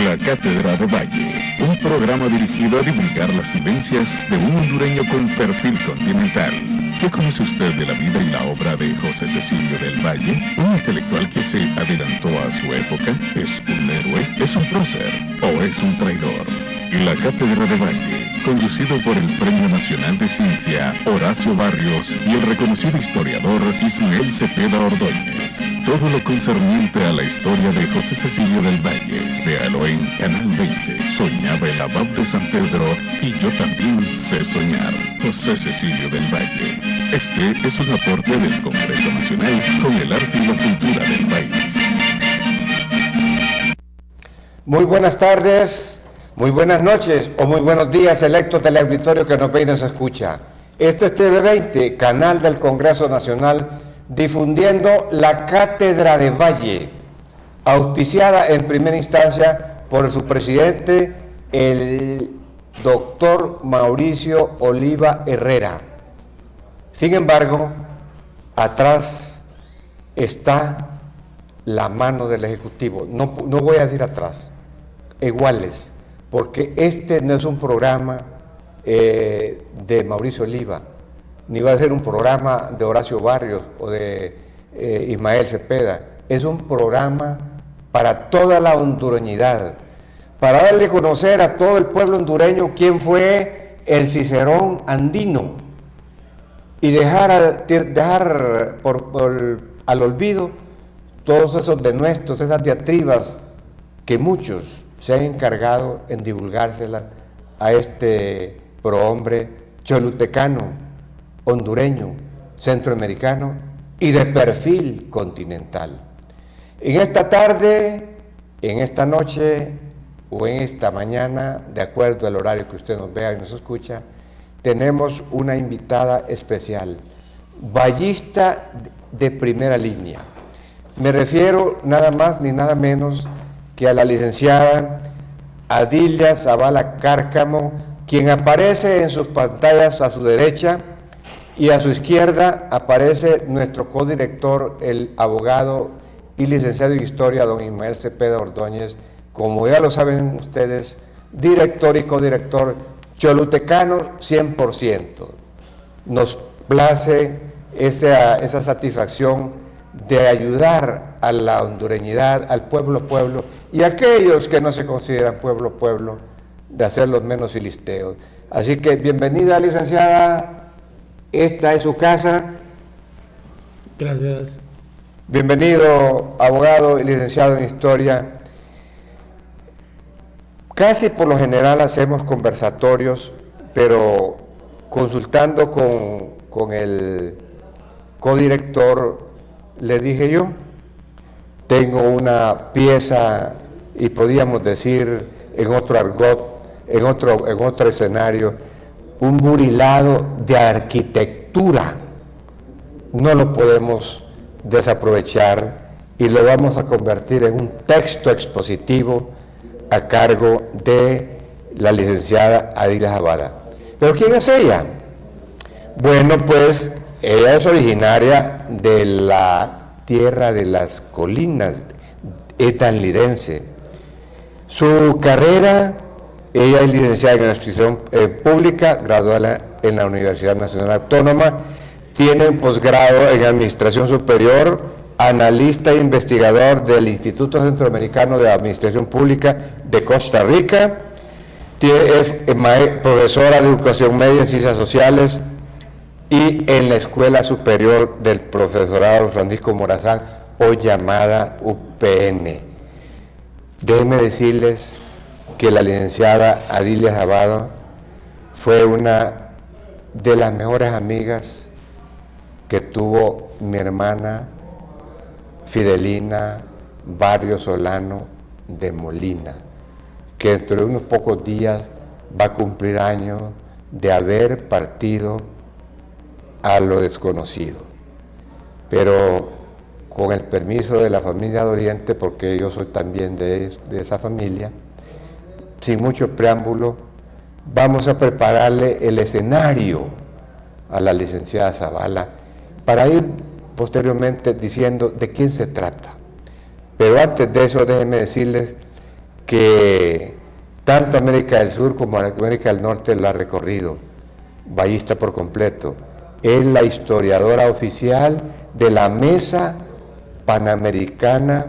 La Cátedra de Valle, un programa dirigido a divulgar las vivencias de un hondureño con perfil continental. ¿Qué conoce usted de la vida y la obra de José Cecilio del Valle? ¿Un intelectual que se adelantó a su época? ¿Es un héroe? ¿Es un prócer? ¿O es un traidor? La Cátedra de Valle, conducido por el Premio Nacional de Ciencia Horacio Barrios y el reconocido historiador Ismael Cepeda Ordóñez. Todo lo concerniente a la historia de José Cecilio del Valle. Véalo en Canal 20. Soñaba el abad de San Pedro y yo también sé soñar. José Cecilio del Valle. Este es un aporte del Congreso Nacional con el arte y la cultura del país. Muy buenas tardes. Muy buenas noches o muy buenos días, electos del auditorio que nos ve y nos escucha. Este es TV20, canal del Congreso Nacional, difundiendo la Cátedra de Valle, auspiciada en primera instancia por su presidente, el doctor Mauricio Oliva Herrera. Sin embargo, atrás está la mano del Ejecutivo. No voy a decir atrás, iguales. Porque este no es un programa de Mauricio Oliva, ni va a ser un programa de Horacio Barrios o de Ismael Cepeda. Es un programa para toda la hondureñidad, para darle a conocer a todo el pueblo hondureño quién fue el Cicerón andino y dejar al olvido todos esos denuestos, esas diatribas que muchos se han encargado en divulgársela a este prohombre cholutecano, hondureño, centroamericano y de perfil continental. En esta tarde, en esta noche o en esta mañana, de acuerdo al horario que usted nos vea y nos escucha, tenemos una invitada especial, vallista de primera línea. Me refiero nada más ni nada menos que a la licenciada Adilia Zavala Cárcamo, quien aparece en sus pantallas a su derecha, y a su izquierda aparece nuestro codirector, el abogado y licenciado en Historia, don Ismael Cepeda Ordóñez, como ya lo saben ustedes, director y codirector cholutecano 100%. Nos place esa satisfacción de ayudar a la hondureñidad, al pueblo, y a aquellos que no se consideran pueblo, de hacerlos menos filisteos. Así que bienvenida, licenciada, esta es su casa. Gracias. Bienvenido, abogado y licenciado en Historia. Casi por lo general hacemos conversatorios, pero consultando con el codirector, le dije yo, tengo una pieza, y podíamos decir en otro argot, en otro escenario, un burilado de arquitectura. No lo podemos desaprovechar y lo vamos a convertir en un texto expositivo a cargo de la licenciada Adilia Zavala. ¿Pero quién es ella? Bueno, pues ella es originaria de la tierra de las colinas, etanlidense. Su carrera, ella es licenciada en Administración Pública, graduada en la Universidad Nacional Autónoma, tiene un posgrado en Administración Superior, analista e investigador del Instituto Centroamericano de Administración Pública de Costa Rica, es profesora de Educación Media en Ciencias Sociales y en la Escuela Superior del Profesorado Francisco Morazán, hoy llamada UPN. Déjenme decirles que la licenciada Adilia Zavala fue una de las mejores amigas que tuvo mi hermana Fidelina Barrio Solano de Molina, que dentro de unos pocos días va a cumplir años de haber partido a lo desconocido. Pero con el permiso de la familia de Oriente, porque yo soy también de esa familia, sin mucho preámbulo, vamos a prepararle el escenario a la licenciada Zavala para ir posteriormente diciendo de quién se trata. Pero antes de eso, déjenme decirles que tanto América del Sur como América del Norte la ha recorrido, vallista por completo. Es la historiadora oficial de la Mesa Panamericana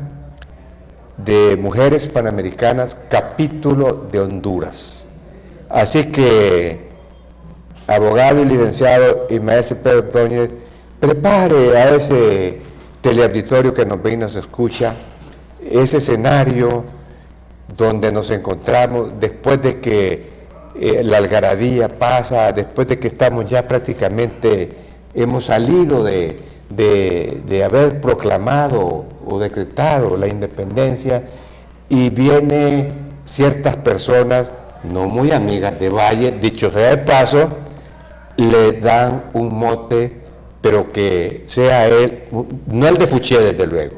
de Mujeres Panamericanas, capítulo de Honduras. Así que, abogado y licenciado Ismael Cepeda Ordóñez, prepare a ese teleauditorio que nos ve y nos escucha, ese escenario donde nos encontramos después de que la algarabía pasa, después de que estamos ya prácticamente, hemos salido de haber proclamado o decretado la independencia, y vienen ciertas personas no muy amigas de Valle, dicho sea de paso, le dan un mote, pero que sea él, no el de Fouché desde luego,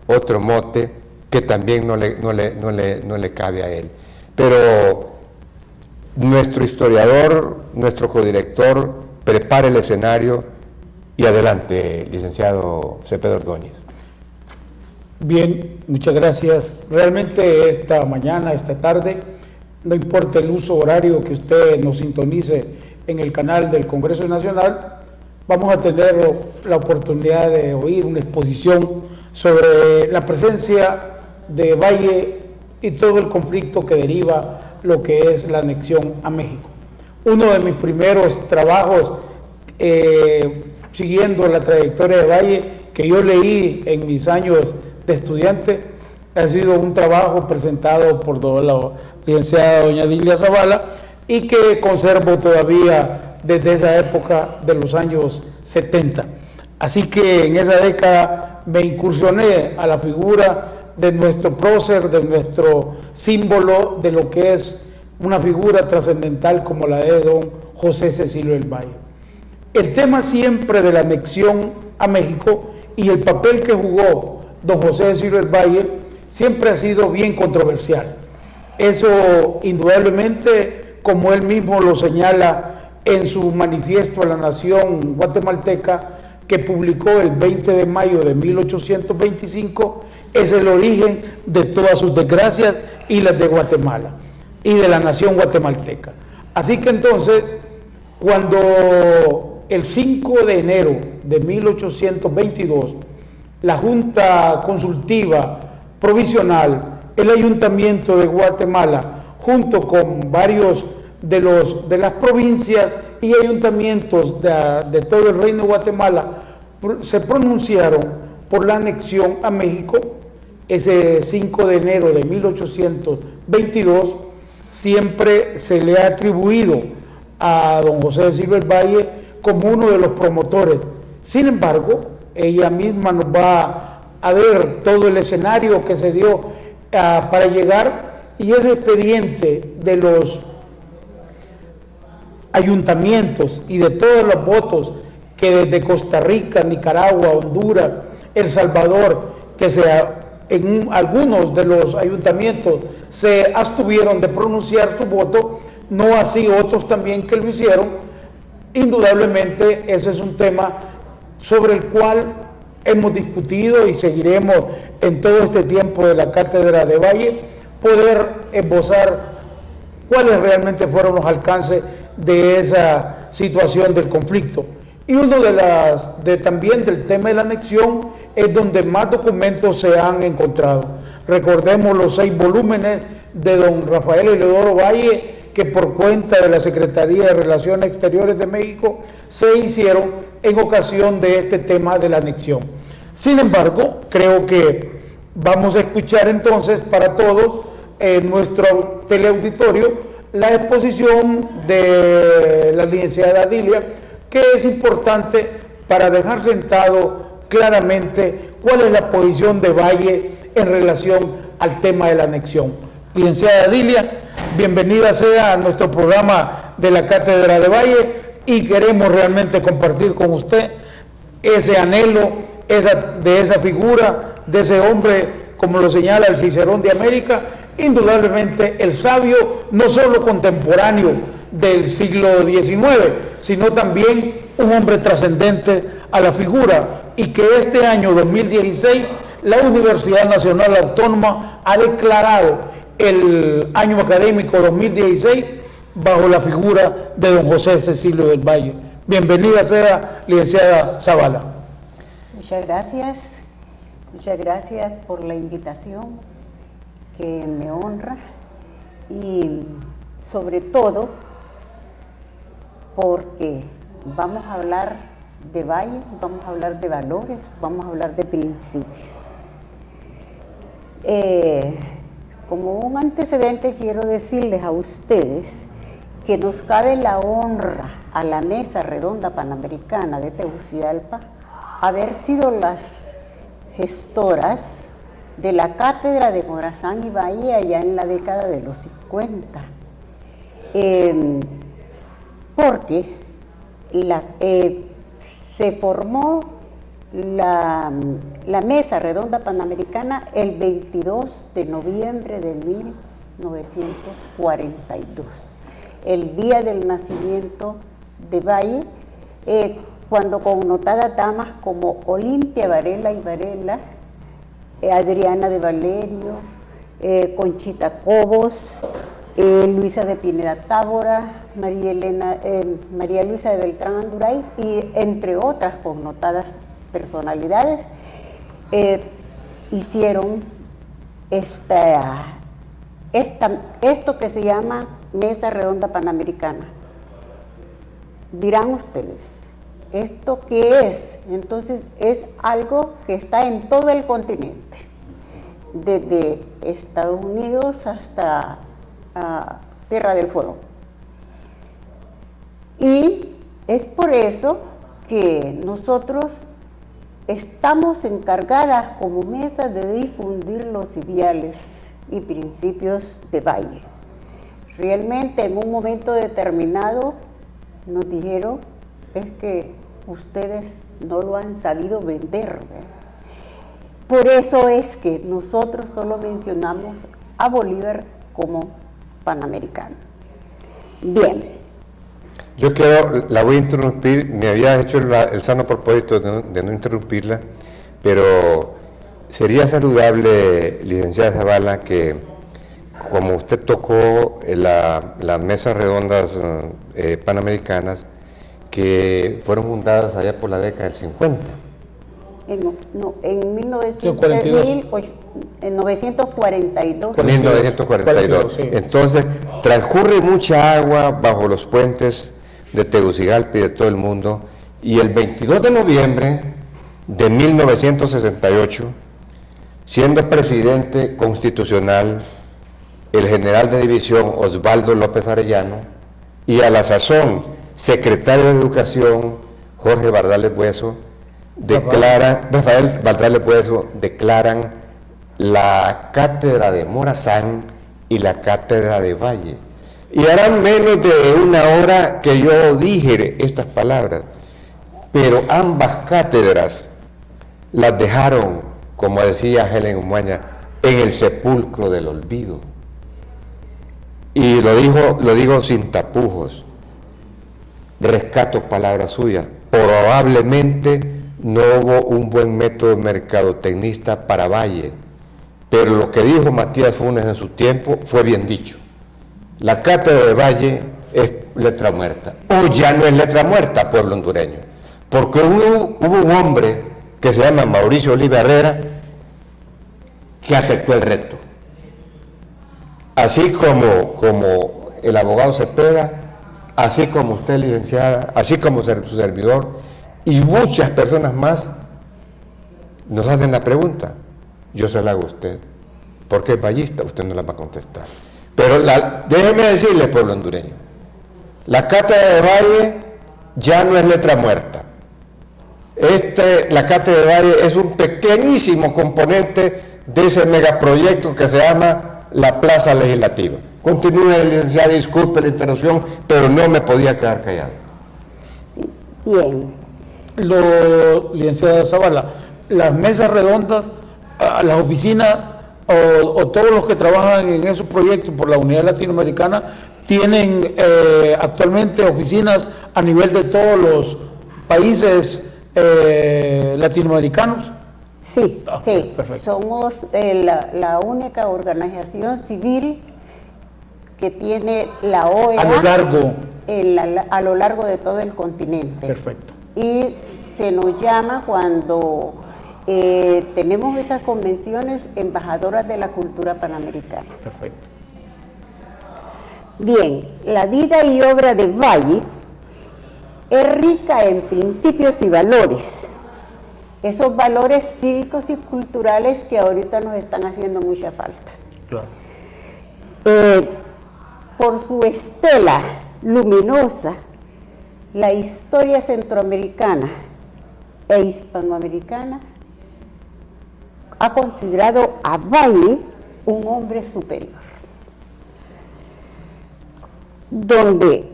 otro mote que también no le cabe a él. Pero nuestro historiador, nuestro codirector, prepare el escenario y adelante, licenciado Cepeda Ordóñez. Bien, muchas gracias. Realmente esta mañana, esta tarde, no importa el uso horario que usted nos sintonice en el canal del Congreso Nacional, vamos a tener la oportunidad de oír una exposición sobre la presencia de Valle y todo el conflicto que deriva lo que es la anexión a México. Uno de mis primeros trabajos siguiendo la trayectoria de Valle, que yo leí en mis años de estudiante, ha sido un trabajo presentado por la licenciada doña Dilia Zavala y que conservo todavía desde esa época de los años 70. Así que en esa década me incursioné a la figura de nuestro prócer, de nuestro símbolo, de lo que es una figura trascendental como la de don José Cecilio del Valle. El tema siempre de la anexión a México y el papel que jugó don José Cecilio del Valle siempre ha sido bien controversial. Eso indudablemente, como él mismo lo señala en su manifiesto a la nación guatemalteca, que publicó el 20 de mayo de 1825, es el origen de todas sus desgracias y las de Guatemala y de la nación guatemalteca. Así que entonces, cuando el 5 de enero de 1822, la Junta Consultiva Provisional, el Ayuntamiento de Guatemala, junto con varios de las provincias y ayuntamientos de todo el Reino de Guatemala, se pronunciaron por la anexión a México. Ese 5 de enero de 1822 siempre se le ha atribuido a don José Cecilio del Valle como uno de los promotores. Sin embargo, ella misma nos va a ver todo el escenario que se dio para llegar, y ese expediente de los ayuntamientos y de todos los votos que desde Costa Rica, Nicaragua, Honduras, El Salvador, que en algunos de los ayuntamientos se abstuvieron de pronunciar su voto, no así otros también que lo hicieron. Indudablemente ese es un tema sobre el cual hemos discutido y seguiremos en todo este tiempo de la Cátedra de Valle, poder esbozar cuáles realmente fueron los alcances de esa situación del conflicto. Y uno también del tema de la anexión es donde más documentos se han encontrado. Recordemos los 6 volúmenes de don Rafael Eleodoro Valle, que por cuenta de la Secretaría de Relaciones Exteriores de México se hicieron en ocasión de este tema de la anexión. Sin embargo, creo que vamos a escuchar entonces para todos en nuestro teleauditorio la exposición de la licenciada Dilia, que es importante para dejar sentado claramente cuál es la posición de Valle en relación al tema de la anexión. Licenciada Dilia, bienvenida sea a nuestro programa de la Cátedra de Valle, y queremos realmente compartir con usted ese anhelo de esa figura, de ese hombre, como lo señala el Cicerón de América, indudablemente el sabio, no solo contemporáneo del siglo XIX, sino también un hombre trascendente a la figura, y que este año 2016 la Universidad Nacional Autónoma ha declarado el año académico 2016 bajo la figura de don José Cecilio del Valle. Bienvenida sea, licenciada Zavala. Muchas gracias por la invitación que me honra y sobre todo porque vamos a hablar de Valle, vamos a hablar de valores, vamos a hablar de principios. Como un antecedente quiero decirles a ustedes que nos cabe la honra a la Mesa Redonda Panamericana de Tegucigalpa haber sido las gestoras de la cátedra de Morazán y Valle allá en la década de los 50. Porque se formó la Mesa Redonda Panamericana el 22 de noviembre de 1942, el día del nacimiento de Valle, cuando connotadas damas como Olimpia Varela y Varela, Adriana de Valerio, Conchita Cobos, Luisa de Pineda Tábora, María Luisa de Beltrán Anduray y entre otras connotadas personalidades hicieron esto que se llama Mesa Redonda Panamericana. Dirán ustedes, ¿esto qué es? Entonces es algo que está en todo el continente, desde Estados Unidos hasta Tierra del Fuego. Y es por eso que nosotros estamos encargadas como mesa de difundir los ideales y principios de Valle. Realmente en un momento determinado nos dijeron, es que ustedes no lo han sabido vender, ¿verdad? Por eso es que nosotros solo mencionamos a Bolívar como panamericano. Bien. Yo la voy a interrumpir, me había hecho el sano propósito de no interrumpirla, pero sería saludable, licenciada Zavala, que como usted tocó las mesas redondas panamericanas, que fueron fundadas allá por la década del 50. En 1942. 1942. Sí. Entonces, transcurre mucha agua bajo los puentes de Tegucigalpa y de todo el mundo, y el 22 de noviembre de 1968, siendo presidente constitucional el general de división Osvaldo López Arellano, y a la sazón secretario de Educación Jorge Bardales Bueso, Rafael Bardales Bueso, declaran la cátedra de Morazán y la cátedra de Valle. Y harán menos de una hora que yo dije estas palabras, pero ambas cátedras las dejaron, como decía Helen Umaña, en el sepulcro del olvido. Y lo digo sin tapujos, rescato palabras suyas, probablemente no hubo un buen método mercadotecnista para Valle, pero lo que dijo Matías Funes en su tiempo fue bien dicho. La cátedra de Valle es letra muerta, o ya no es letra muerta, pueblo hondureño, porque hubo un hombre que se llama Mauricio Oliva Herrera que aceptó el reto, así como el abogado Cepeda, así como usted, licenciada, así como su servidor y muchas personas más nos hacen la pregunta. Yo se la hago a usted, porque es vallista, usted no la va a contestar. Pero déjeme decirle, pueblo hondureño, la cátedra de Valle ya no es letra muerta. La cátedra de Valle es un pequeñísimo componente de ese megaproyecto que se llama la Plaza Legislativa. Continúe, licenciada, disculpe la interrupción, pero no me podía quedar callado. Bien. Licenciada Zavala, las mesas redondas, las oficinas o todos los que trabajan en esos proyectos por la Unidad Latinoamericana tienen actualmente oficinas a nivel de todos los países latinoamericanos. Sí, sí. Perfecto. Somos la única organización civil que tiene la OEA a lo largo de todo el continente. Perfecto. Y se nos llama cuando tenemos esas convenciones embajadoras de la cultura panamericana. Perfecto. Bien, la vida y obra de Valle es rica en principios y valores. Esos valores cívicos y culturales que ahorita nos están haciendo mucha falta. Claro. Por su estela luminosa, la historia centroamericana e hispanoamericana ha considerado a Valle un hombre superior, donde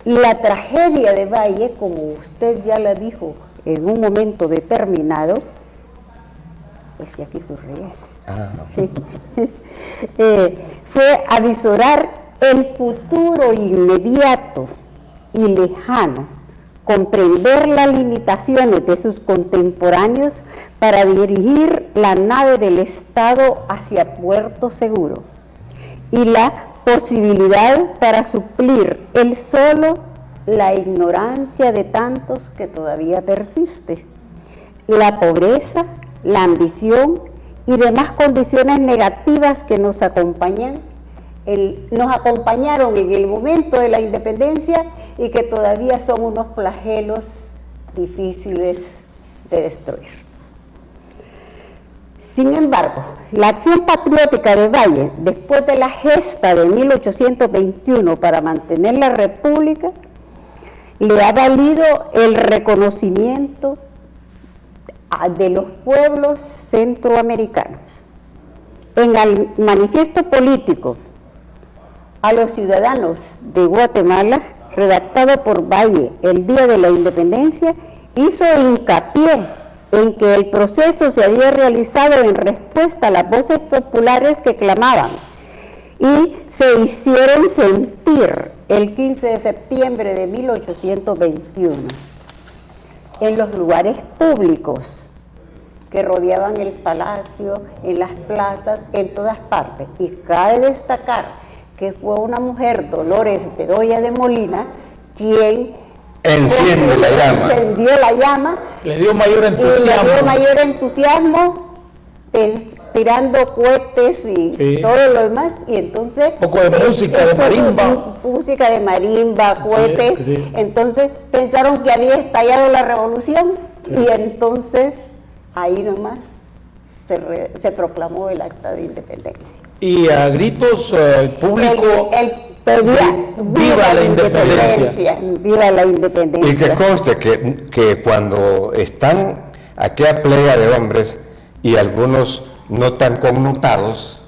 la tragedia de Valle, como usted ya la dijo en un momento determinado, es que aquí sonríe, sí. Fue avisorar el futuro inmediato y lejano, comprender las limitaciones de sus contemporáneos para dirigir la nave del Estado hacia puerto seguro y la posibilidad para suplir él solo la ignorancia de tantos que todavía persiste, la pobreza, la ambición y demás condiciones negativas que nos acompañaron en el momento de la independencia y que todavía son unos flagelos difíciles de destruir. Sin embargo, la acción patriótica de Valle, después de la gesta de 1821 para mantener la República, le ha valido el reconocimiento de los pueblos centroamericanos. En el manifiesto político a los ciudadanos de Guatemala, redactado por Valle el día de la independencia, hizo hincapié en que el proceso se había realizado en respuesta a las voces populares que clamaban y se hicieron sentir el 15 de septiembre de 1821 en los lugares públicos que rodeaban el palacio, en las plazas, en todas partes. Y cabe destacar que fue una mujer, Dolores Bedoya de Molina, quien encendió la llama, le dio mayor entusiasmo, tirando cohetes y todo lo demás, y entonces poco de música de marimba, cohetes, entonces pensaron que había estallado la revolución, y entonces ahí nomás se proclamó el acta de independencia. Y a gritos el público pedía viva la independencia. Viva la independencia. Y que conste que cuando están aquella playa de hombres y algunos no tan connotados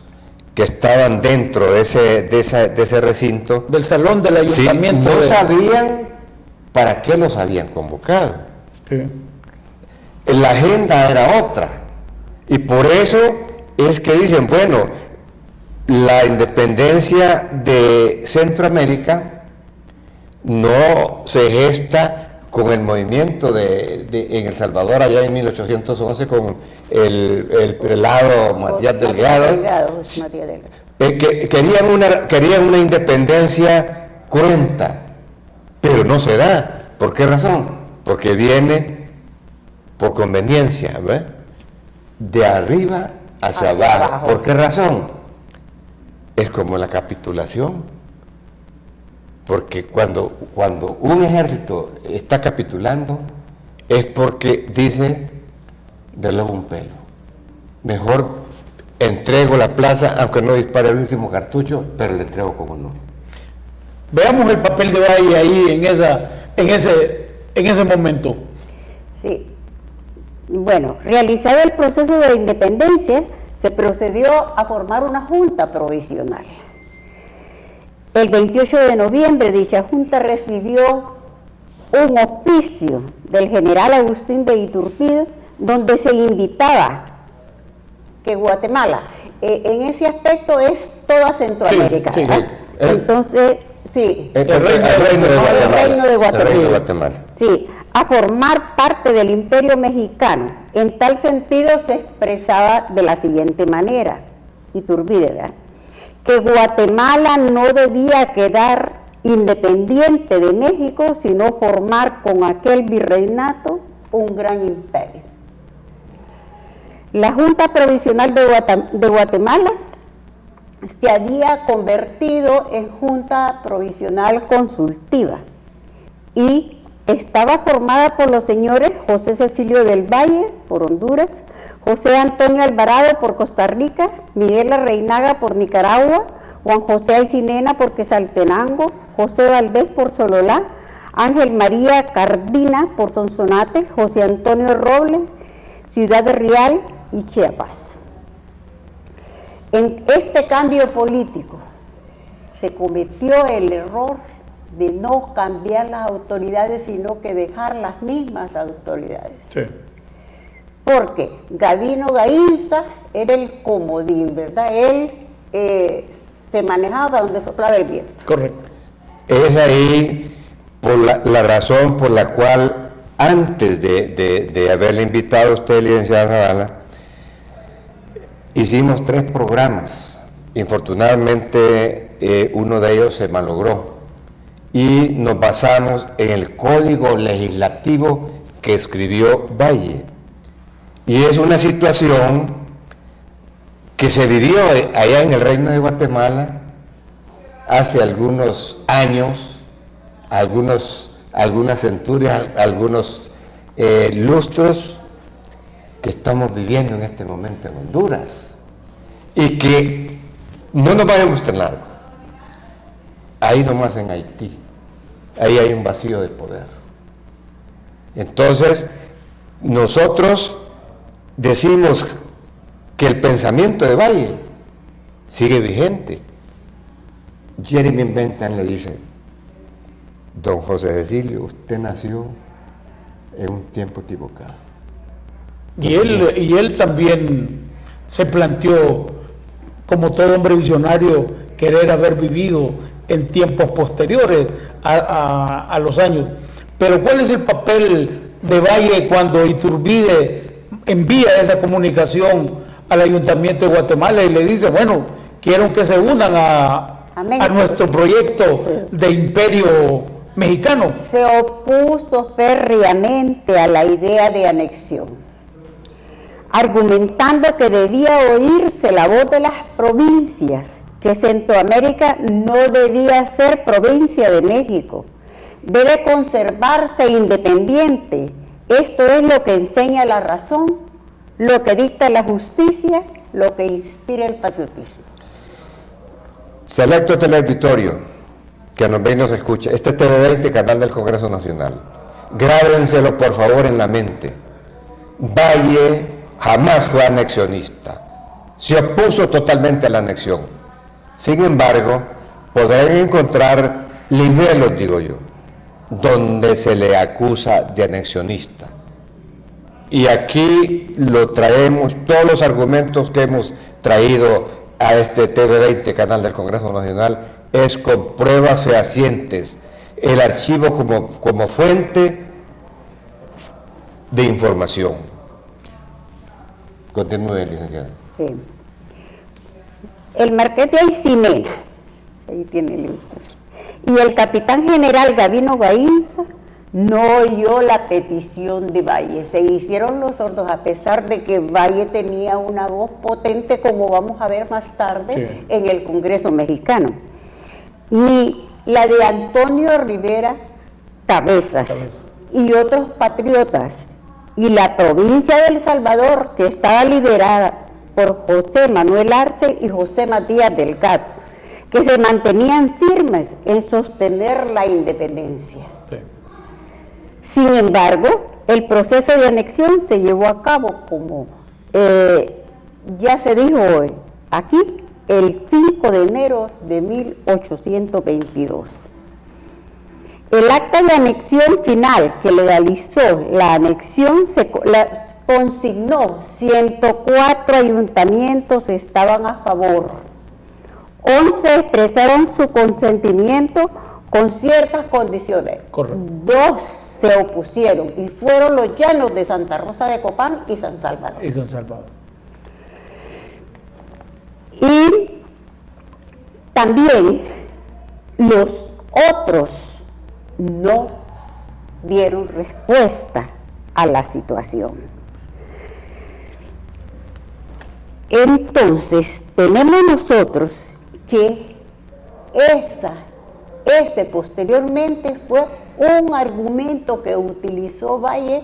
que estaban dentro de ese recinto del salón del ayuntamiento, no sabían para qué los habían convocado. Sí. La agenda era otra, y por eso es que dicen, bueno, la independencia de Centroamérica no se gesta con el movimiento en El Salvador allá en 1811 con el prelado Matías Delgado. Querían una independencia cruenta, pero no se da. ¿Por qué razón? Porque viene por conveniencia, ¿ves? De arriba hacia abajo. ¿Por qué razón? Es como la capitulación, porque cuando un ejército está capitulando es porque dice, de luego un pelo, mejor entrego la plaza aunque no dispare el último cartucho, pero le entrego como no. Veamos el papel de Valle ahí en ese momento. Sí. Bueno, realizado el proceso de independencia, se procedió a formar una junta provisional. El 28 de noviembre dicha junta recibió un oficio del general Agustín de Iturbide donde se invitaba que Guatemala, en ese aspecto es toda Centroamérica. Sí. Entonces, sí. El reino de Guatemala. Sí, a formar parte del Imperio Mexicano. En tal sentido se expresaba de la siguiente manera, Iturbide, ¿verdad?, que Guatemala no debía quedar independiente de México, sino formar con aquel virreinato un gran imperio. La Junta Provisional de Guatemala se había convertido en Junta Provisional Consultiva y estaba formada por los señores José Cecilio del Valle, por Honduras, José Antonio Alvarado, por Costa Rica, Miguel Larreinaga, por Nicaragua, Juan José Aycinena, por Quetzaltenango, José Valdés, por Sololá, Ángel María Cardina, por Sonsonate, José Antonio Robles, Ciudad Real y Chiapas. En este cambio político se cometió el error de no cambiar las autoridades, sino que dejar las mismas autoridades. Sí. Porque Gavino Gainza era el comodín, ¿verdad? Él se manejaba donde soplaba el viento. Correcto. Es ahí por la razón por la cual, antes de haberle invitado a usted, licenciada Zavala, hicimos 3 programas. Infortunadamente, uno de ellos se malogró. Y nos basamos en el código legislativo que escribió Valle. Y es una situación que se vivió allá en el Reino de Guatemala hace algunos años, algunas centurias, algunos lustros que estamos viviendo en este momento en Honduras. Y que no nos vayamos tan largo. Ahí nomás en Haití. Ahí hay un vacío de poder. Entonces, nosotros decimos que el pensamiento de Valle sigue vigente. Jeremy Bentham le dice: don José Cecilio, usted nació en un tiempo equivocado. Y él también se planteó, como todo hombre visionario, querer haber vivido en tiempos posteriores a los años. Pero ¿cuál es el papel de Valle cuando Iturbide envía esa comunicación al Ayuntamiento de Guatemala y le dice, bueno, quiero que se unan a nuestro proyecto de imperio mexicano? Se opuso férreamente a la idea de anexión, argumentando que debía oírse la voz de las provincias, que Centroamérica no debía ser provincia de México, debe conservarse independiente. Esto es lo que enseña la razón, lo que dicta la justicia, lo que inspira el patriotismo. Selecto teleauditorio, que nos ve y nos escucha, este es TV20, canal del Congreso Nacional. Grábenselo por favor en la mente. Valle jamás fue anexionista, se opuso totalmente a la anexión. Sin embargo, podrán encontrar libelos, digo yo, donde se le acusa de anexionista. Y aquí lo traemos, todos los argumentos que hemos traído a este TV20, canal del Congreso Nacional, es con pruebas fehacientes, el archivo como fuente de información. Continúe, licenciada. Sí. El marqués de Aycinena, ahí tiene el impuesto, y el capitán general Gavino Gainza no oyó la petición de Valle. Se hicieron los sordos, a pesar de que Valle tenía una voz potente, como vamos a ver más tarde en el Congreso mexicano. Ni la de Antonio Rivera Cabezas y otros patriotas, y la provincia de El Salvador, que estaba liderada por José Manuel Arce y José Matías Delgado, que se mantenían firmes en sostener la independencia. Sí. Sin embargo, el proceso de anexión se llevó a cabo, como ya se dijo hoy, aquí, el 5 de enero de 1822. El acta de anexión final que legalizó la anexión consignó 104 ayuntamientos estaban a favor, 11 expresaron su consentimiento con ciertas condiciones. Correcto. 2 se opusieron y fueron los llanos de Santa Rosa de Copán y San Salvador. Y San Salvador. Y también los otros no dieron respuesta a la situación. Entonces, tenemos nosotros que ese posteriormente fue un argumento que utilizó Valle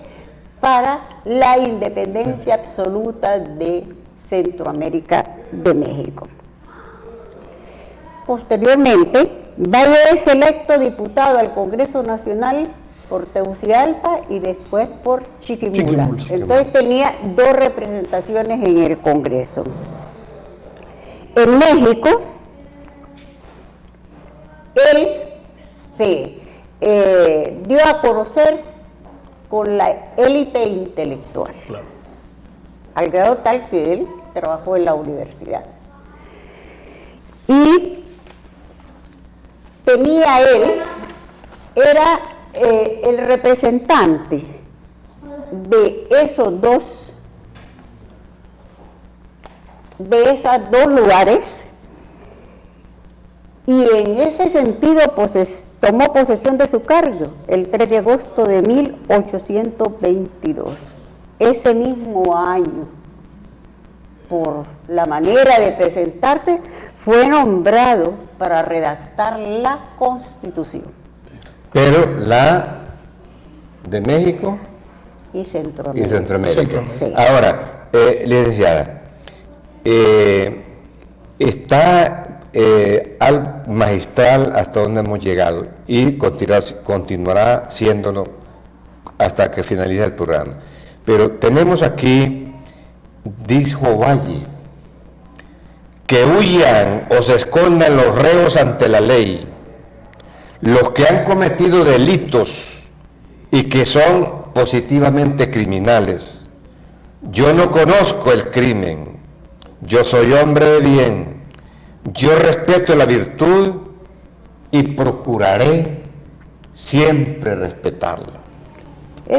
para la independencia absoluta de Centroamérica de México. Posteriormente, Valle es electo diputado al Congreso Nacional por Tegucigalpa y después por Chiquimula. Entonces tenía 2 representaciones en el Congreso. En México, él se dio a conocer con la élite intelectual, Claro. al grado tal que él trabajó en la universidad. Y era el representante de esos dos lugares, y en ese sentido tomó posesión de su cargo el 3 de agosto de 1822. Ese mismo año, por la manera de presentarse, fue nombrado para redactar la Constitución. Pero la de México Y Centroamérica. y Centroamérica. Sí. Ahora, licenciada, está al magistral hasta donde hemos llegado y continuará siéndolo hasta que finalice el programa. Pero tenemos aquí, dijo Valle, que huyan o se escondan los reos ante la ley, los que han cometido delitos y que son positivamente criminales. Yo no conozco el crimen, yo soy hombre de bien, yo respeto la virtud y procuraré siempre respetarla.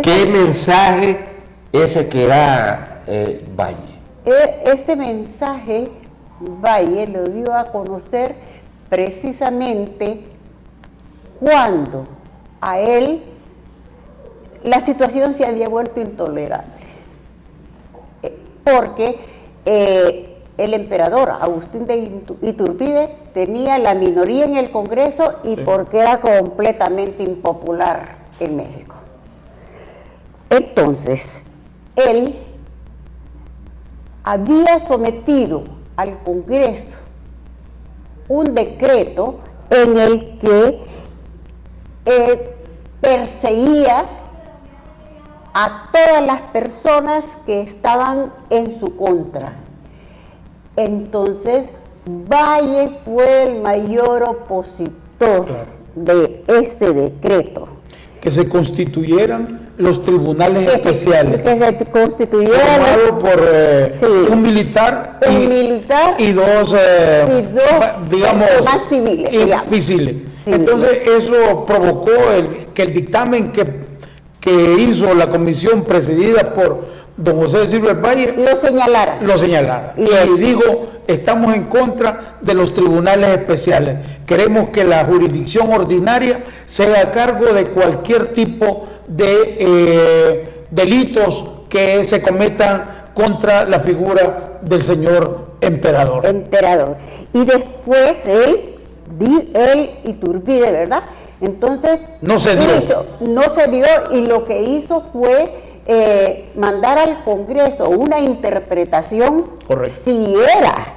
¿Qué mensaje ese que da Valle? Ese mensaje Valle lo dio a conocer precisamente cuando a él la situación se había vuelto intolerable, porque el emperador Agustín de Iturbide tenía la minoría en el Congreso y porque era completamente impopular en México. Entonces, él había sometido al Congreso un decreto en el que perseguía a todas las personas que estaban en su contra. Entonces, Valle fue el mayor opositor de ese decreto. Que se constituyeran los tribunales especiales. Que se constituyeran Formado por un militar y dos digamos, más civiles. Civiles. Entonces eso provocó que el dictamen que hizo la comisión presidida por don José de Silva del Valle lo señalara. Y digo, estamos en contra de los tribunales especiales. Queremos que la jurisdicción ordinaria sea a cargo de cualquier tipo de delitos que se cometan contra la figura del señor emperador. Y después él Iturbide, ¿verdad? Entonces no se dio y lo que hizo fue mandar al Congreso una interpretación. Correcto. Si era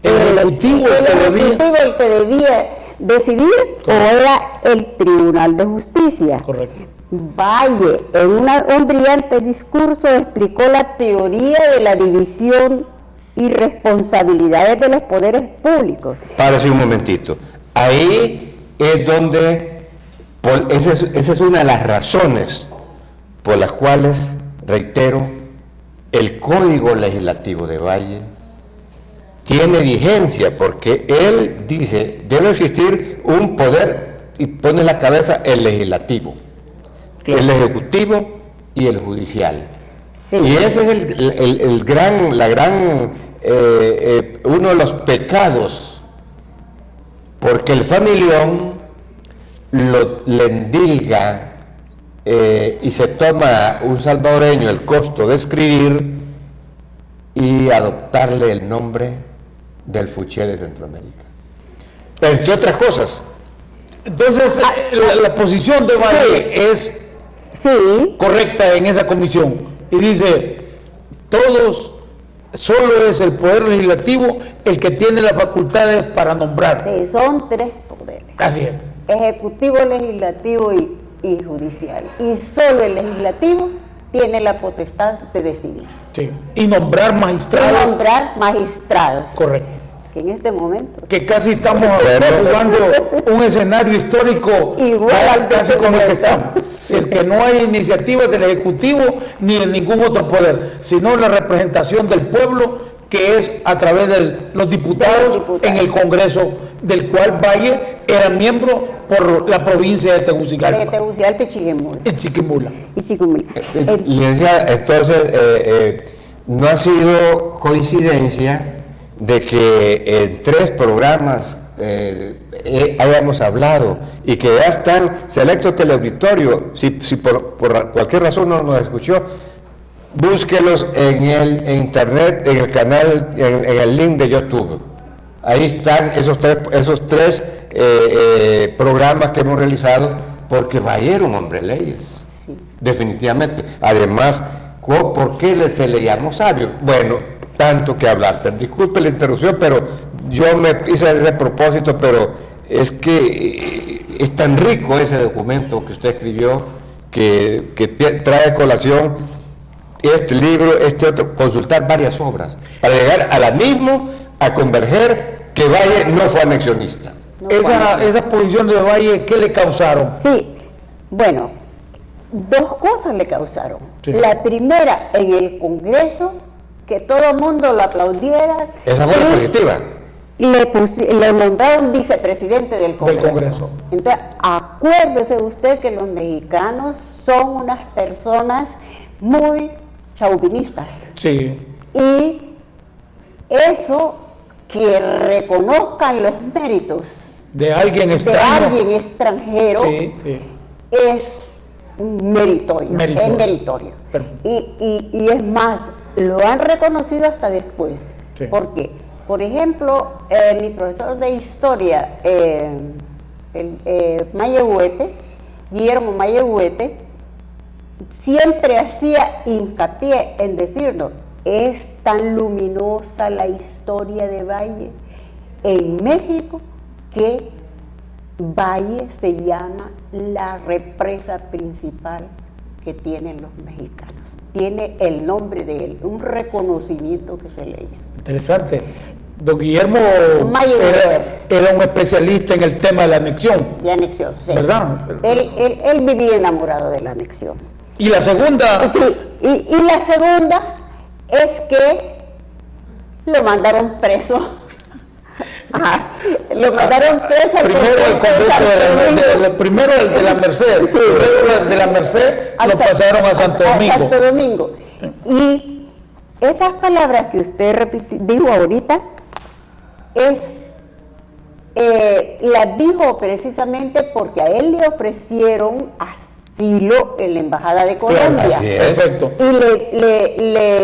el ejecutivo el que debía decidir. Correcto. O era el Tribunal de Justicia. Correcto. Valle, en un brillante discurso, explicó la teoría de la división y responsabilidades de los poderes públicos. Párese un momentito. Ahí es donde, esa es una de las razones por las cuales, reitero, el Código Legislativo de Valle tiene vigencia, porque él dice, debe existir un poder y pone en la cabeza el legislativo, Claro. el ejecutivo y el judicial. Sí. Y ese es uno de los pecados, porque el familión le endilga y se toma un salvadoreño el costo de escribir y adoptarle el nombre del Fuché de Centroamérica. Entre otras cosas. Entonces, la posición de Valle es Sí, correcta en esa comisión y dice, solo es el Poder Legislativo el que tiene las facultades para nombrar. sí, son 3 poderes. Así es. Ejecutivo, legislativo y judicial. Y solo el legislativo tiene la potestad de decidir. Sí. Y nombrar Y magistrados. nombrar magistrados. Correcto. Que en este momento Que casi estamos jugando un escenario histórico Igual casi como el que estamos. Si el que no hay iniciativas del Ejecutivo ni de ningún otro poder, sino la representación del pueblo, que es a través de los diputados en el Congreso, del cual Valle era miembro por la provincia de de Tegucigalpa Tegucigalpa y Chiquimula. en Chiquimula. Y Chiquimula. Licenciada, entonces, no ha sido coincidencia de que en 3 programas hayamos hablado y que ya están selectos teleauditorio. Si por cualquier razón no nos escuchó, búsquelos en internet, en el canal, en el link de YouTube. Ahí están esos tres programas que hemos realizado, porque Valle era un hombre de leyes, Sí. definitivamente. Además, ¿por qué se le llamó sabio? Bueno, tanto que hablar, pero disculpe la interrupción, pero yo me hice ese propósito, pero es que es tan rico ese documento que usted escribió, que trae a colación este libro, este otro, consultar varias obras, para llegar a la misma, a converger que Valle no fue anexionista. No, Esas posiciones de Valle, ¿qué le causaron? Sí, bueno, 2 cosas le causaron. Sí. La primera, en el Congreso, que todo el mundo lo aplaudiera. Esa fue la positiva. Le nombraron vicepresidente del Congreso. Congreso. Entonces, acuérdese usted que los mexicanos son unas personas muy chauvinistas. Sí. Y eso, que reconozcan los méritos De alguien de extraño. alguien extranjero, Sí, sí. es meritorio, Meritorio. es meritorio. Perfecto. Y es más, lo han reconocido hasta después. Sí. ¿Por qué? Por ejemplo, mi profesor de historia, Guillermo Mayehuete, siempre hacía hincapié en decirnos, es tan luminosa la historia de Valle en México que Valle se llama la represa principal que tienen los mexicanos. Tiene el nombre de él, un reconocimiento que se le hizo. Interesante. Don Guillermo Mayer. era un especialista en el tema de la anexión, De anexión, sí. ¿verdad? Él vivía enamorado de la anexión. Y la segunda, Sí, y la segunda es que lo mandaron preso. Ajá, lo mandaron preso al primero el Congreso primero el de la Merced, Sí. primero el de la Merced lo pasaron a Santo Domingo. Santo Domingo. Y esas palabras que usted dijo ahorita, las dijo precisamente porque a él le ofrecieron asilo en la Embajada de Colombia. Claro, así es. Perfecto.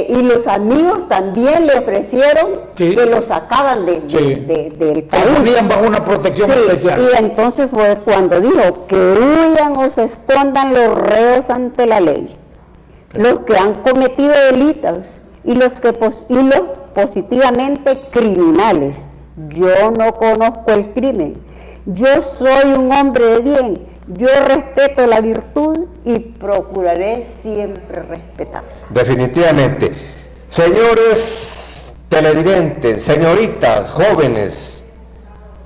Y los amigos también le ofrecieron Sí. que lo sacaban del Que país. ponían bajo una protección Sí, especial. y entonces fue cuando dijo que huyan o se escondan los reos ante la ley, los que han cometido delitos y los positivamente criminales. Yo no conozco el crimen, yo soy un hombre de bien, yo respeto la virtud y procuraré siempre respetarla. Definitivamente. Señores televidentes, señoritas, jóvenes,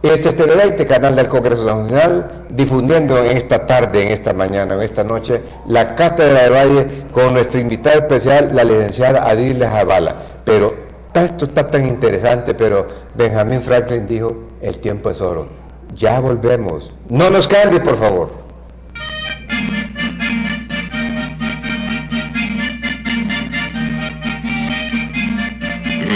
este es Tele20, canal del Congreso Nacional, difundiendo en esta tarde, en esta mañana, en esta noche, la Cátedra de Valle con nuestra invitada especial, la licenciada Adilia Zavala. Pero esto está tan interesante, pero Benjamin Franklin dijo, el tiempo es oro. Ya volvemos. No nos cambie, por favor.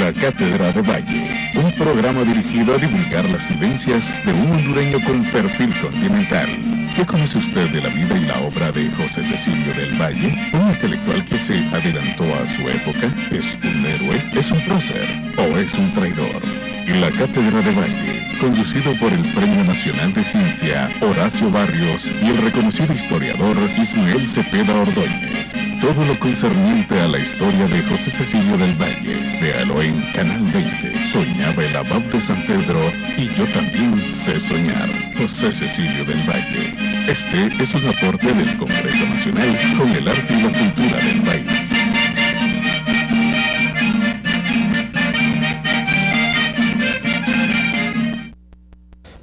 La Cátedra de Valle, un programa dirigido a divulgar las vivencias de un hondureño con perfil continental. ¿Qué conoce usted de la vida y la obra de José Cecilio del Valle? ¿Un intelectual que se adelantó a su época? ¿Es un héroe? ¿Es un prócer? ¿O es un traidor? La Cátedra de Valle, conducido por el Premio Nacional de Ciencia Horacio Barrios y el reconocido historiador Ismael Cepeda Ordóñez. Todo lo concerniente a la historia de José Cecilio del Valle. Véalo en Canal 20. Soñaba el abad de San Pedro y yo también sé soñar. José Cecilio del Valle. Este es un aporte del Congreso Nacional con el arte y la cultura del país.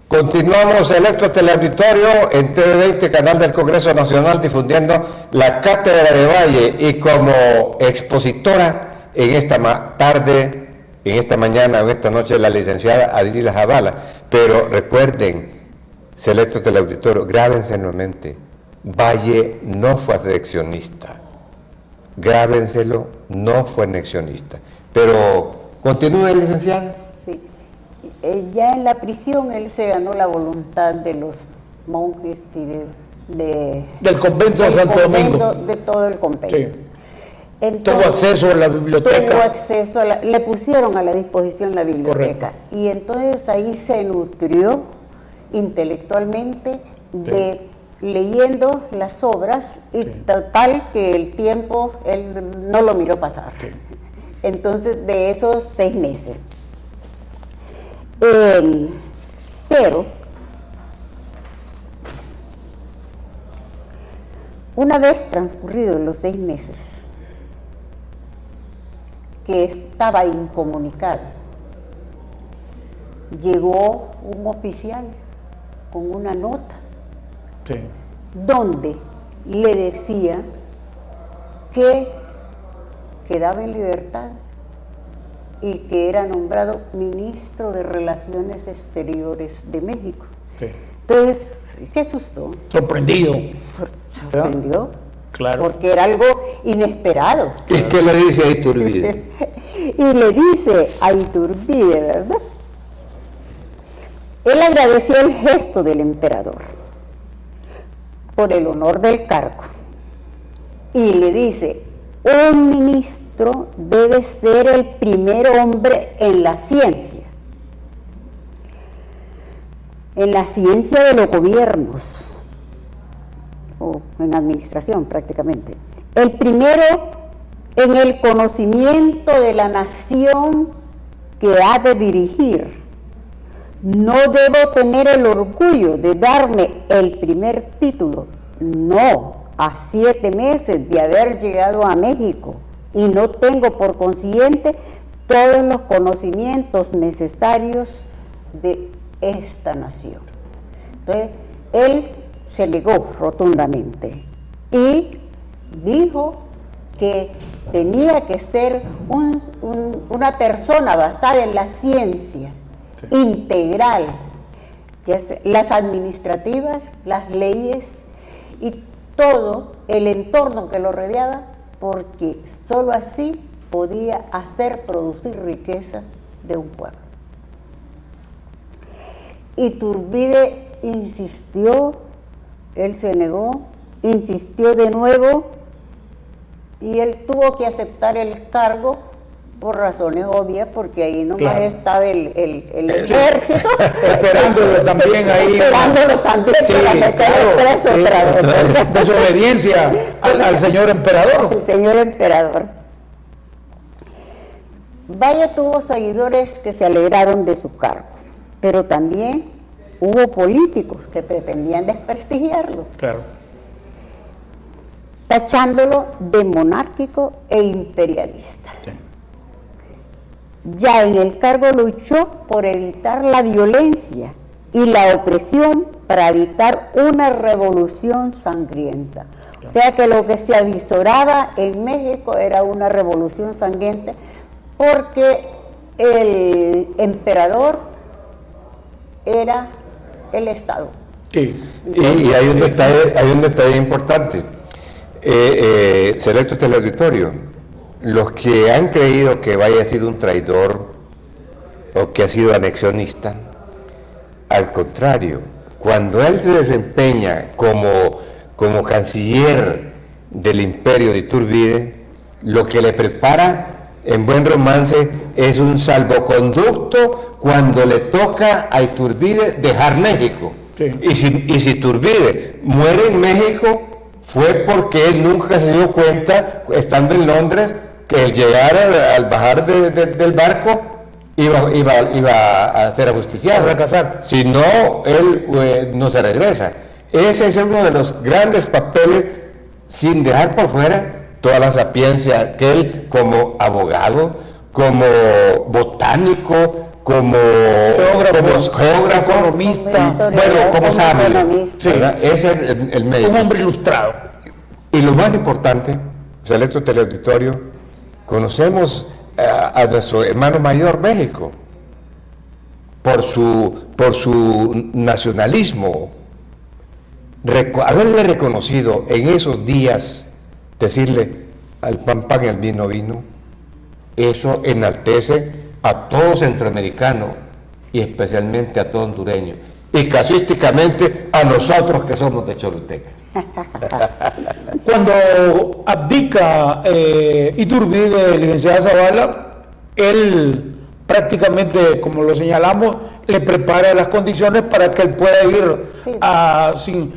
Continuamos Electro Teleauditorio en TV20, canal del Congreso Nacional, difundiendo la Cátedra de Valle, y como expositora en esta tarde, en esta mañana, en esta noche, la licenciada Adrila Zavala. Pero recuerden, Electro Teleauditorio, grábense en la mente, Valle no fue anexionista. Grábenselo, no fue anexionista. Pero continúe, licenciada. Sí. Ya en la prisión él se ganó la voluntad de los monjes y del convento de Santo Domingo. De todo el convento. Sí. Entonces, tuvo acceso a la biblioteca. Tuvo acceso le pusieron a la disposición la biblioteca. Correcto. Y entonces ahí se nutrió intelectualmente de leyendo las obras, y total que el tiempo él no lo miró pasar. Sí. Entonces, de esos 6 meses. Pero una vez transcurridos los 6 meses, que estaba incomunicado, llegó un oficial con una nota donde le decía que quedaba en libertad y que era nombrado ministro de Relaciones Exteriores de México. Sí. Entonces se asustó. Sorprendió. Claro. Porque era algo inesperado. ¿Y qué le dice a Iturbide? Y le dice a Iturbide, ¿verdad? Él agradeció el gesto del emperador por el honor del cargo y le dice: un ministro debe ser el primer hombre en la ciencia de los gobiernos, o en administración prácticamente, el primero en el conocimiento de la nación que ha de dirigir. No debo tener el orgullo de darme el primer título, no, a 7 meses de haber llegado a México, y no tengo por consiguiente todos los conocimientos necesarios de esta nación. Entonces, él se negó rotundamente y dijo que tenía que ser una persona basada en la ciencia, integral, que es las administrativas, las leyes y todo el entorno que lo rodeaba, porque sólo así podía hacer producir riqueza de un pueblo. Iturbide insistió, él se negó, insistió de nuevo, y él tuvo que aceptar el cargo por razones obvias, porque ahí nomás estaba el ejército esperándolo también ahí, para meterlo preso otra vez. Desobediencia al señor emperador. El señor emperador. Valle tuvo seguidores que se alegraron de su cargo, pero también hubo políticos que pretendían desprestigiarlo, tachándolo de monárquico e imperialista. Ya en el cargo luchó por evitar la violencia y la opresión, para evitar una revolución sangrienta. O sea que lo que se avisoraba en México era una revolución sangrienta, porque el emperador era el Estado. Sí. Y hay un detalle importante. Selecto teleauditorio, los que han creído que Valle ha sido un traidor o que ha sido anexionista, al contrario, cuando él se desempeña como canciller del imperio de Iturbide, lo que le prepara en buen romance es un salvoconducto cuando le toca a Iturbide dejar México. Sí. Y si Iturbide muere en México, fue porque él nunca se dio cuenta, estando en Londres, que al llegar, al bajar del barco, iba a ser ajusticiado. A fracasar. Si no, él no se regresa. Ese es uno de los grandes papeles, sin dejar por fuera toda la sapiencia que él, como abogado, como botánico, como geógrafo, economista, bueno, como sabio. Sí. Ese es el medio. Un hombre ilustrado. Y lo más importante, Selecto teleauditorio, conocemos a nuestro hermano mayor México por su nacionalismo. Haberle reconocido en esos días, decirle al pan pan y al vino vino, eso enaltece a todo centroamericano y especialmente a todo hondureño, y casuísticamente a nosotros que somos de Choluteca. Cuando abdica Iturbide, licenciada Zavala, él prácticamente, como lo señalamos, le prepara las condiciones para que él pueda ir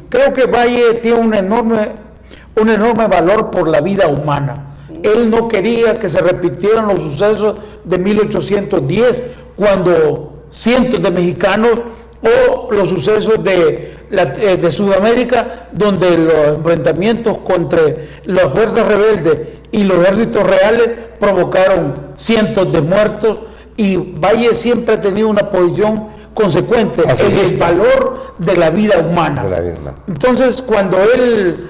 creo que Valle tiene un enorme valor por la vida humana. Él no quería que se repitieran los sucesos de 1810, cuando cientos de mexicanos, o los sucesos de Sudamérica, donde los enfrentamientos contra las fuerzas rebeldes y los ejércitos reales provocaron cientos de muertos, y Valle siempre ha tenido una posición consecuente en el valor de la vida humana. Entonces, cuando él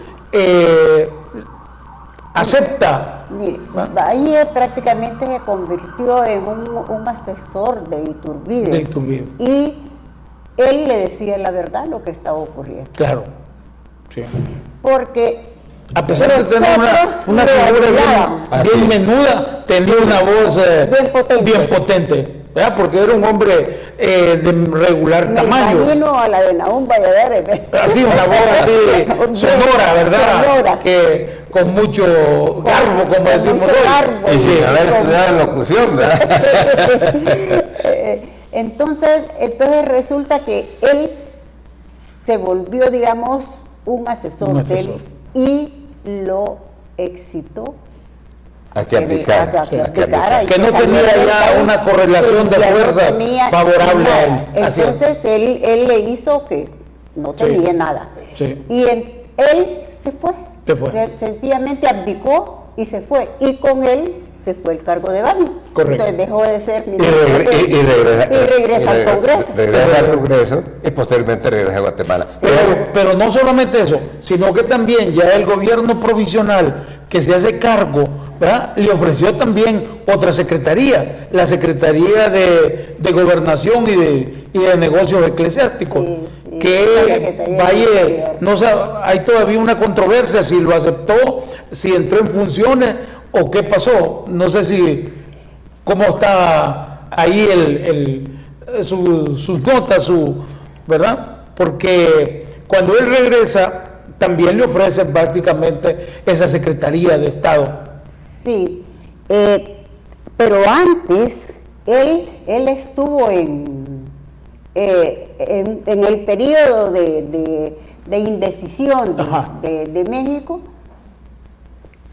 acepta... Mire, Valle prácticamente se convirtió en un asesor de Iturbide. Y él le decía la verdad lo que estaba ocurriendo. Claro, sí. Porque a pesar de tener una figura bien menuda, tenía una voz bien potente, ¿verdad? Porque era un hombre de regular tamaño. Imagino a la de Nahum Valladares. Así, una voz así sonora, ¿verdad? Sonora. Que con mucho garbo, como decimos hoy. Y sin haber estudiado locución, ¿verdad? Entonces resulta que él se volvió, digamos, un asesor de él, y lo excitó a que abdicara. Que no tenía ya una correlación de fuerza favorable a él. Entonces él le hizo que no tenía nada. Sí. Y él se fue. Sencillamente abdicó y se fue. Y con él se fue el cargo de Valle. Correcto. Entonces dejó de ser y regresa al Congreso. Regresa al Congreso y posteriormente regresa a Guatemala. Pero no solamente eso, sino que también ya el gobierno provisional que se hace cargo, ¿verdad?, le ofreció también otra secretaría, la Secretaría de Gobernación y de Negocios Eclesiásticos, que Valle, hay todavía una controversia si lo aceptó, si entró en funciones o qué pasó. No sé cómo está ahí sus notas, ¿verdad? Porque cuando él regresa, también le ofrecen prácticamente esa Secretaría de Estado. Sí, pero antes él estuvo en el periodo de indecisión de México,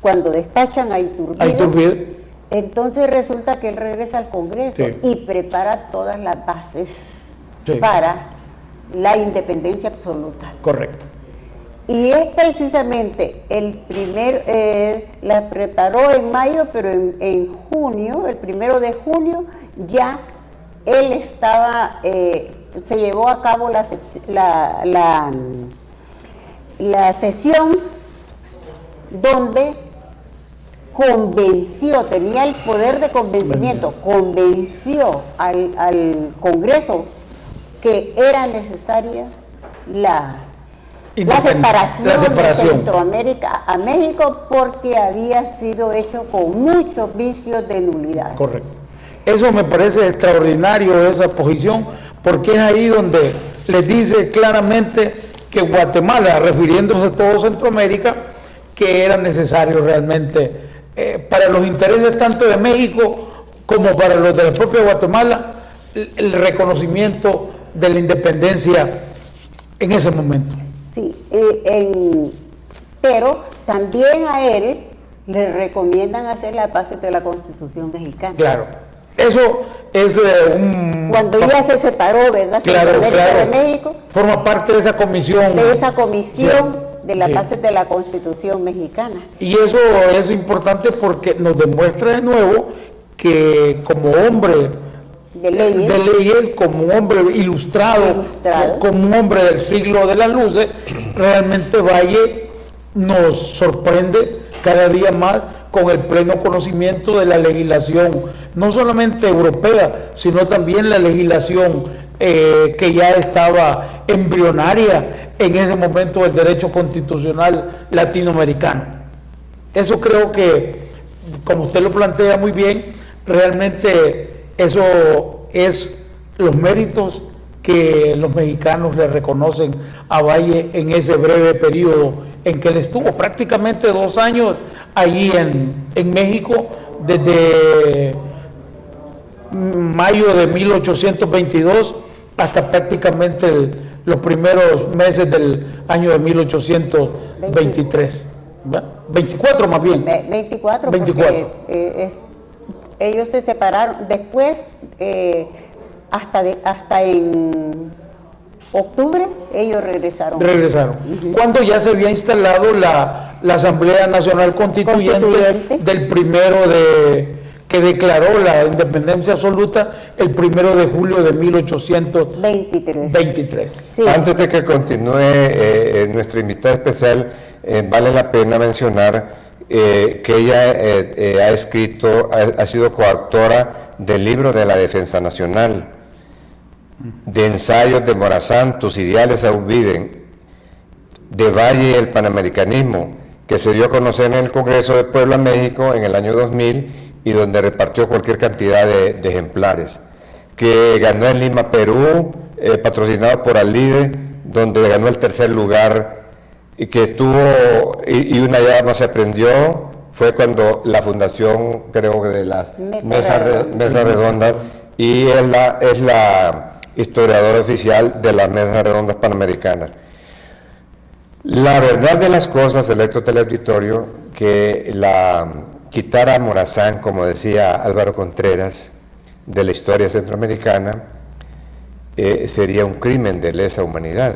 cuando despachan a Iturbide. Entonces resulta que él regresa al Congreso y prepara todas las bases para la independencia absoluta. Correcto. Y es precisamente la preparó en mayo, pero en junio, el 1 de junio, ya él estaba, se llevó a cabo la sesión donde tenía el poder de convencimiento, convenció al Congreso que era necesaria la separación de Centroamérica a México, porque había sido hecho con muchos vicios de nulidad. Correcto. Eso me parece extraordinario, esa posición, porque es ahí donde les dice claramente que Guatemala, refiriéndose a todo Centroamérica, que era necesario realmente para los intereses tanto de México como para los de la propia Guatemala, el reconocimiento de la independencia en ese momento. Sí, pero también a él le recomiendan hacer las bases de la Constitución mexicana. Claro, eso es cuando ya se separó, ¿verdad? Claro, de México. Forma parte de esa comisión. De esa comisión. Sí. De las bases de la Constitución mexicana. Y eso es importante porque nos demuestra de nuevo que como hombre de leyes, como un hombre ilustrado, como un hombre del siglo de las luces, realmente Valle nos sorprende cada día más con el pleno conocimiento de la legislación, no solamente europea, sino también la legislación que ya estaba embrionaria en ese momento del derecho constitucional latinoamericano. Eso creo que, como usted lo plantea muy bien, realmente eso es los méritos que los mexicanos le reconocen a Valle en ese breve periodo en que él estuvo, prácticamente 2 años allí en México, desde mayo de 1822 hasta prácticamente los primeros meses del año de 1823, ¿verdad? 24 más bien. 24. Ellos se separaron después, hasta en octubre ellos regresaron. Cuando ya se había instalado la Asamblea Nacional Constituyente del primero que declaró la independencia absoluta el 1 de julio de 1823. Sí. Antes de que continúe nuestra invitada especial, vale la pena mencionar que ella ha sido coautora del libro de la Defensa Nacional, de ensayos de Morazán, Tus ideales aún viven, de Valle y el panamericanismo, que se dio a conocer en el Congreso de Puebla, México, en el año 2000, y donde repartió cualquier cantidad de ejemplares, que ganó en Lima, Perú, patrocinado por Alide, donde ganó el 3er lugar, y que estuvo, y una llave no se aprendió, fue cuando la fundación, creo que de las mesas redondas, y es la historiadora oficial de las mesas redondas panamericanas. La verdad de las cosas, selecto teleauditorio, que quitar a Morazán, como decía Álvaro Contreras, de la historia centroamericana, sería un crimen de lesa humanidad.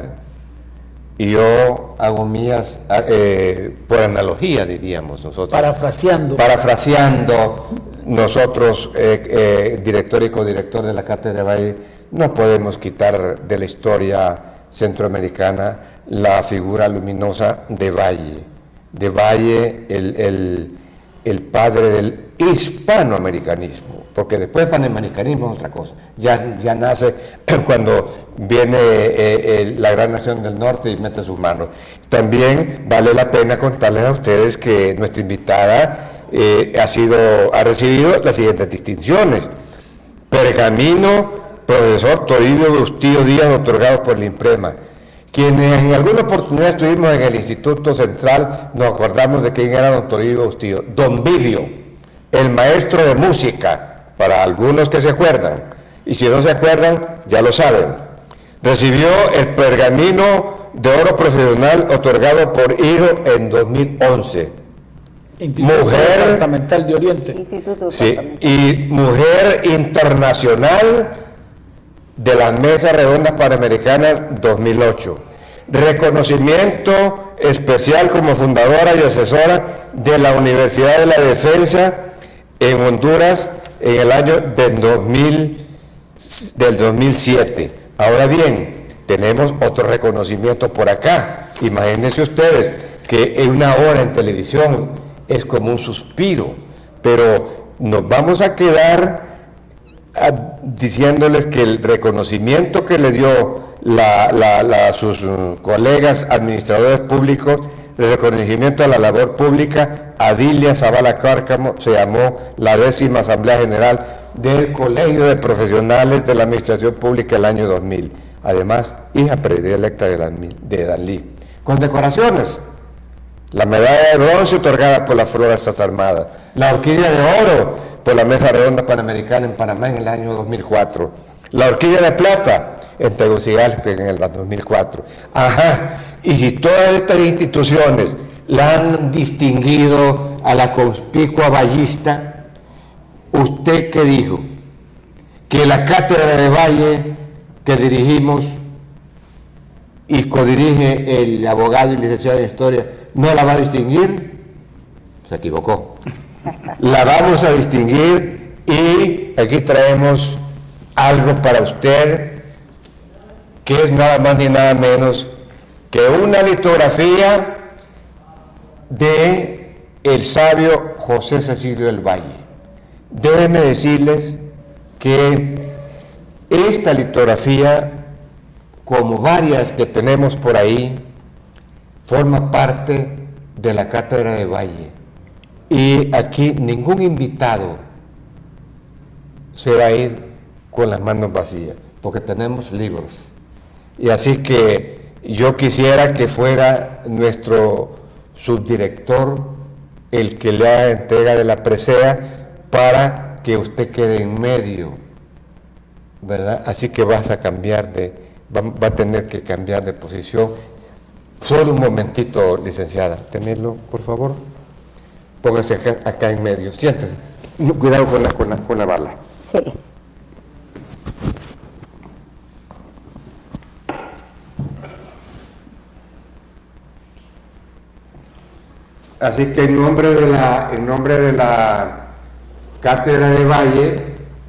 Y yo hago mías, por analogía diríamos nosotros. Parafraseando, nosotros, director y codirector de la Cátedra Valle, no podemos quitar de la historia centroamericana la figura luminosa de Valle. De Valle, el padre del hispanoamericanismo, porque después el panamericanismo es otra cosa, ya nace cuando viene la gran nación del norte y mete sus manos. También vale la pena contarles a ustedes que nuestra invitada ha recibido las siguientes distinciones: Pergamino Profesor Toribio Bustillo Díaz, otorgado por la Imprema. Quienes en alguna oportunidad estuvimos en el Instituto Central, nos acordamos de quién era don Toribio Bustillo. Don Bilio, el maestro de música, para algunos que se acuerdan, y si no se acuerdan, ya lo saben. Recibió el Pergamino de Oro Profesional otorgado por IDO en 2011. Instituto Departamental de Oriente. Sí, y Mujer Internacional de las Mesas Redondas Panamericanas 2008. Reconocimiento especial como fundadora y asesora de la Universidad de la Defensa en Honduras en el año del 2007. Ahora bien, tenemos otro reconocimiento por acá. Imagínense ustedes que en una hora en televisión es como un suspiro, pero nos vamos a quedar diciéndoles que el reconocimiento que le dio sus colegas administradores públicos, el reconocimiento a la labor pública, Adilia Zavala Cárcamo, se llamó la 10ª Asamblea General del Colegio de Profesionales de la Administración Pública el año 2000. Además, hija predilecta de Dalí. Condecoraciones: la medalla de bronce otorgada por las Fuerzas Armadas, la orquídea de oro por la Mesa Redonda Panamericana en Panamá en el año 2004, la orquídea de plata en Tegucigalpa en el 2004. Y si todas estas instituciones la han distinguido a la conspicua ballista, ¿usted qué dijo? Que la cátedra de Valle que dirigimos y codirige el abogado y licenciado en Historia no la va a distinguir. Se equivocó. La vamos a distinguir, y aquí traemos algo para usted, que es nada más ni nada menos que una litografía de el sabio José Cecilio del Valle. Déjenme decirles que esta litografía, como varias que tenemos por ahí, forma parte de la Cátedra de Valle. Y aquí ningún invitado se va a ir con las manos vacías, porque tenemos libros. Y así que yo quisiera que fuera nuestro subdirector el que le haga entrega de la presea para que usted quede en medio, ¿verdad? Así que va a tener que cambiar de posición. Solo un momentito, licenciada. Tenerlo, por favor. Póngase acá en medio. Siéntese. Cuidado con la bala. Sí. Así que en nombre de la Cátedra de Valle,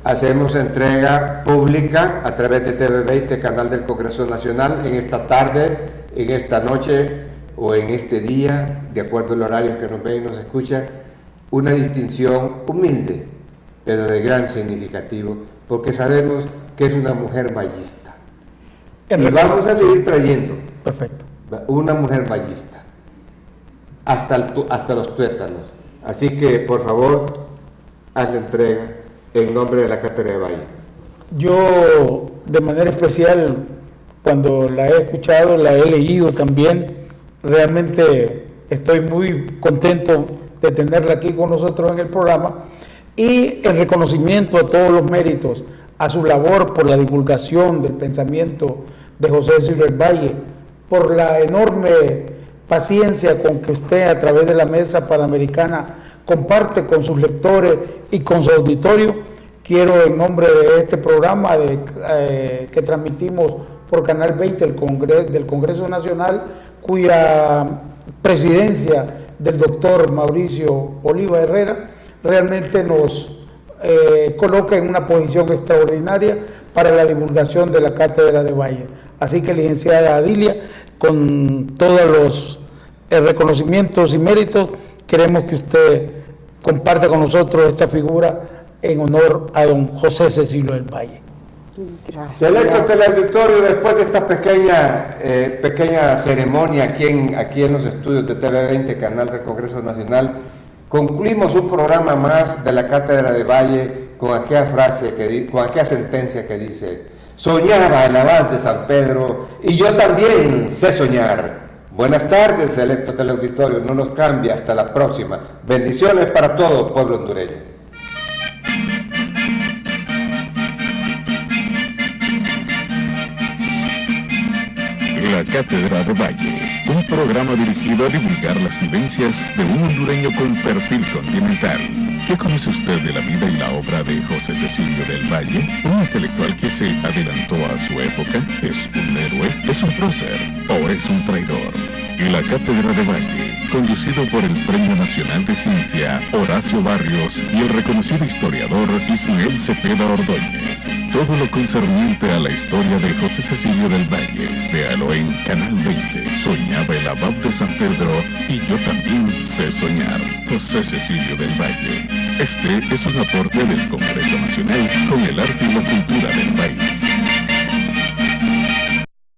hacemos entrega pública a través de TV20, canal del Congreso Nacional, en esta tarde, en esta noche o en este día, de acuerdo al horario que nos ve y nos escucha, una distinción humilde, pero de gran significativo, porque sabemos que es una mujer vallista. Y vamos a seguir trayendo. Perfecto. Una mujer vallista, hasta los tuétanos. Así que, por favor, haz la entrega en nombre de la Cátedra de Valle. Yo, de manera especial, cuando la he escuchado, la he leído también, realmente estoy muy contento de tenerla aquí con nosotros en el programa, y en reconocimiento a todos los méritos, a su labor por la divulgación del pensamiento de José Cecilio del Valle, por la enorme paciencia con que usted, a través de la Mesa Panamericana, comparte con sus lectores y con su auditorio. Quiero, en nombre de este programa que transmitimos por Canal 20 del Congreso Nacional, cuya presidencia del doctor Mauricio Oliva Herrera realmente nos coloca en una posición extraordinaria para la divulgación de la Cátedra de Valle. Así que, licenciada Adilia, con todos los reconocimientos y méritos, queremos que usted comparte con nosotros esta figura en honor a don José Cecilio del Valle. Gracias. Selecto teleauditorio, después de esta pequeña ceremonia aquí en los estudios de TV20, canal del Congreso Nacional, concluimos un programa más de la Cátedra de Valle con aquella con aquella sentencia que dice: soñaba el abad de San Pedro y yo también sé soñar. Buenas tardes, selecto teleauditorio, no nos cambia, hasta la próxima. Bendiciones para todo pueblo hondureño. La Cátedra de Valle, un programa dirigido a divulgar las vivencias de un hondureño con perfil continental. ¿Qué conoce usted de la vida y la obra de José Cecilio del Valle? ¿Un intelectual que se adelantó a su época? ¿Es un héroe? ¿Es un prócer? ¿O es un traidor? y la Cátedra de Valle, conducido por el Premio Nacional de Ciencia Horacio Barrios y el reconocido historiador Ismael Cepeda Ordóñez. Todo lo concerniente a la historia de José Cecilio del Valle. Véalo en Canal 20. Soñaba el abad de San Pedro y yo también sé soñar. José Cecilio del Valle. Este es un aporte del Congreso Nacional con el arte y la cultura del Valle.